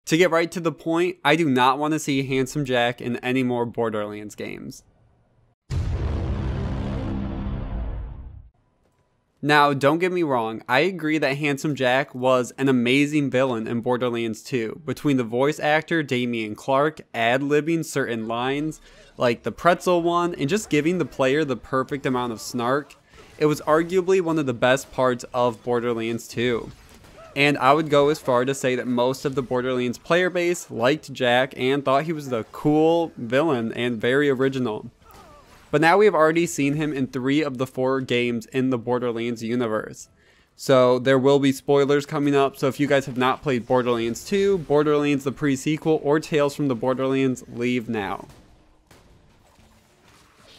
To get right to the point, I do not want to see Handsome Jack in any more Borderlands games. Now, don't get me wrong, I agree that Handsome Jack was an amazing villain in Borderlands 2, between the voice actor Damian Clark ad-libbing certain lines, like the pretzel one, and just giving the player the perfect amount of snark. It was arguably one of the best parts of Borderlands 2. And I would go as far to say that most of the Borderlands player base liked Jack and thought he was the cool villain and very original. But now we have already seen him in 3 of the 4 games in the Borderlands universe. So there will be spoilers coming up, so if you guys have not played Borderlands 2, Borderlands the pre-sequel, or Tales from the Borderlands, leave now.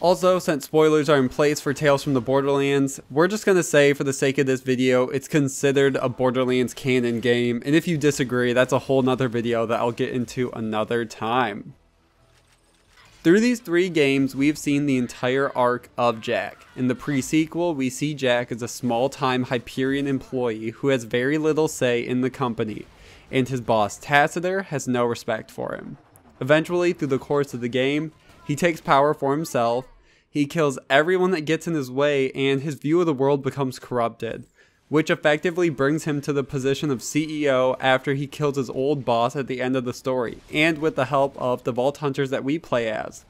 Also, since spoilers are in place for Tales from the Borderlands, we're just going to say for the sake of this video, it's considered a Borderlands canon game, and if you disagree, that's a whole nother video that I'll get into another time. Through these 3 games, we've seen the entire arc of Jack. In the pre-sequel, we see Jack as a small-time Hyperion employee who has very little say in the company, and his boss Tacitor has no respect for him. Eventually, through the course of the game, he takes power for himself, he kills everyone that gets in his way, and his view of the world becomes corrupted, which effectively brings him to the position of CEO after he kills his old boss at the end of the story, and with the help of the Vault Hunters that we play as.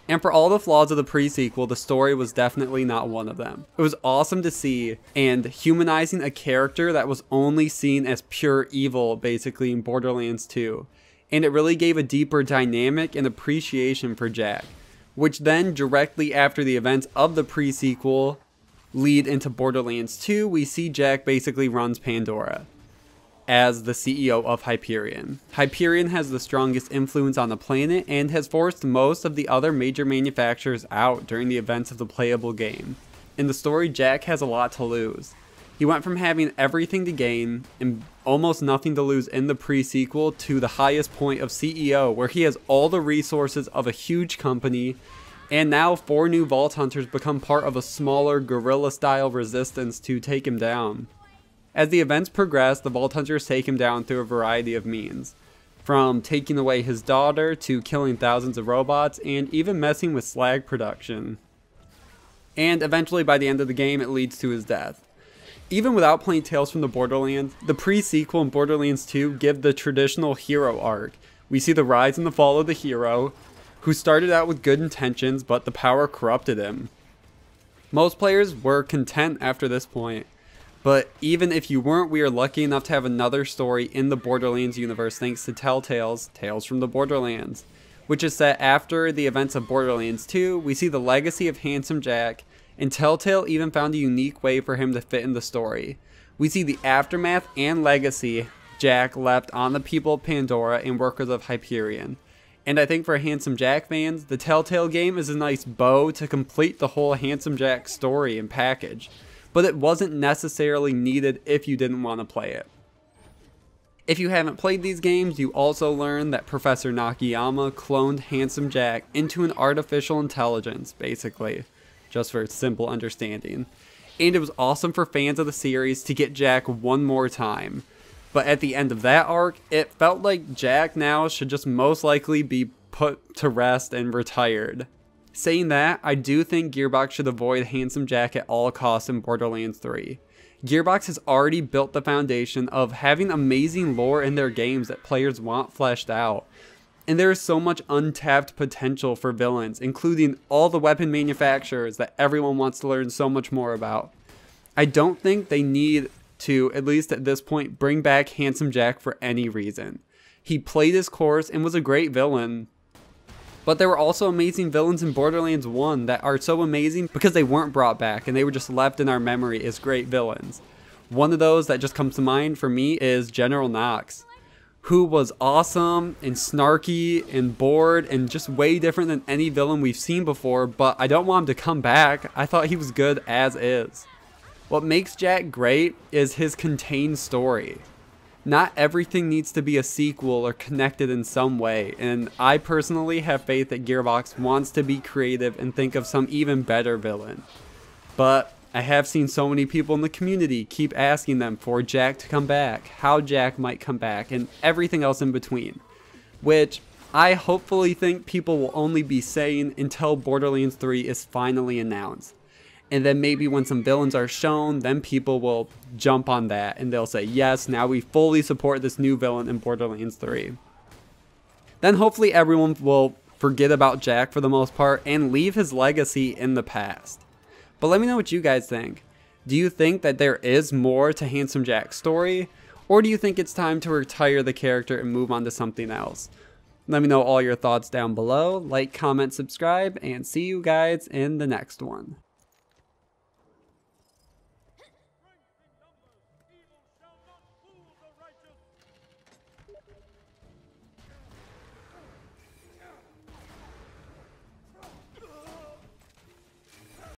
And for all the flaws of the pre-sequel, the story was definitely not one of them. It was awesome to see, and humanizing a character that was only seen as pure evil basically in Borderlands 2. And it really gave a deeper dynamic and appreciation for Jack, which then directly after the events of the pre-sequel lead into Borderlands 2, we see Jack basically runs Pandora as the CEO of Hyperion. Hyperion has the strongest influence on the planet and has forced most of the other major manufacturers out during the events of the playable game. In the story, Jack has a lot to lose. He went from having everything to gain and almost nothing to lose in the pre-sequel to the highest point of CEO, where he has all the resources of a huge company, and now 4 new Vault Hunters become part of a smaller guerrilla-style resistance to take him down. As the events progress, the Vault Hunters take him down through a variety of means, from taking away his daughter to killing thousands of robots and even messing with slag production. And eventually by the end of the game, it leads to his death. Even without playing Tales from the Borderlands, the pre-sequel in Borderlands 2 give the traditional hero arc. We see the rise and the fall of the hero, who started out with good intentions, but the power corrupted him. Most players were content after this point, but even if you weren't, we are lucky enough to have another story in the Borderlands universe thanks to Telltale's Tales from the Borderlands, which is set after the events of Borderlands 2. We see the legacy of Handsome Jack, and Telltale even found a unique way for him to fit in the story. We see the aftermath and legacy Jack left on the people of Pandora and workers of Hyperion. And I think for Handsome Jack fans, the Telltale game is a nice bow to complete the whole Handsome Jack story and package, but it wasn't necessarily needed if you didn't want to play it. If you haven't played these games, you also learn that Professor Nakayama cloned Handsome Jack into an artificial intelligence, basically, just for simple understanding. And it was awesome for fans of the series to get Jack one more time. But at the end of that arc, it felt like Jack now should just most likely be put to rest and retired. Saying that, I do think Gearbox should avoid Handsome Jack at all costs in Borderlands 3. Gearbox has already built the foundation of having amazing lore in their games that players want fleshed out. And there is so much untapped potential for villains, including all the weapon manufacturers that everyone wants to learn so much more about. I don't think they need to, at least at this point, bring back Handsome Jack for any reason. He played his course and was a great villain, but there were also amazing villains in Borderlands 1 that are so amazing because they weren't brought back and they were just left in our memory as great villains. One of those that just comes to mind for me is General Knox, who was awesome and snarky and bored and just way different than any villain we've seen before, but I don't want him to come back. I thought he was good as is. What makes Jack great is his contained story. Not everything needs to be a sequel or connected in some way, and I personally have faith that Gearbox wants to be creative and think of some even better villain. But I have seen so many people in the community keep asking them for Jack to come back, how Jack might come back, and everything else in between, which I hopefully think people will only be saying until Borderlands 3 is finally announced. And then maybe when some villains are shown, then people will jump on that and they'll say, yes, now we fully support this new villain in Borderlands 3. Then hopefully everyone will forget about Jack for the most part and leave his legacy in the past. But let me know what you guys think. Do you think that there is more to Handsome Jack's story? Or do you think it's time to retire the character and move on to something else? Let me know all your thoughts down below. Like, comment, subscribe, and see you guys in the next one.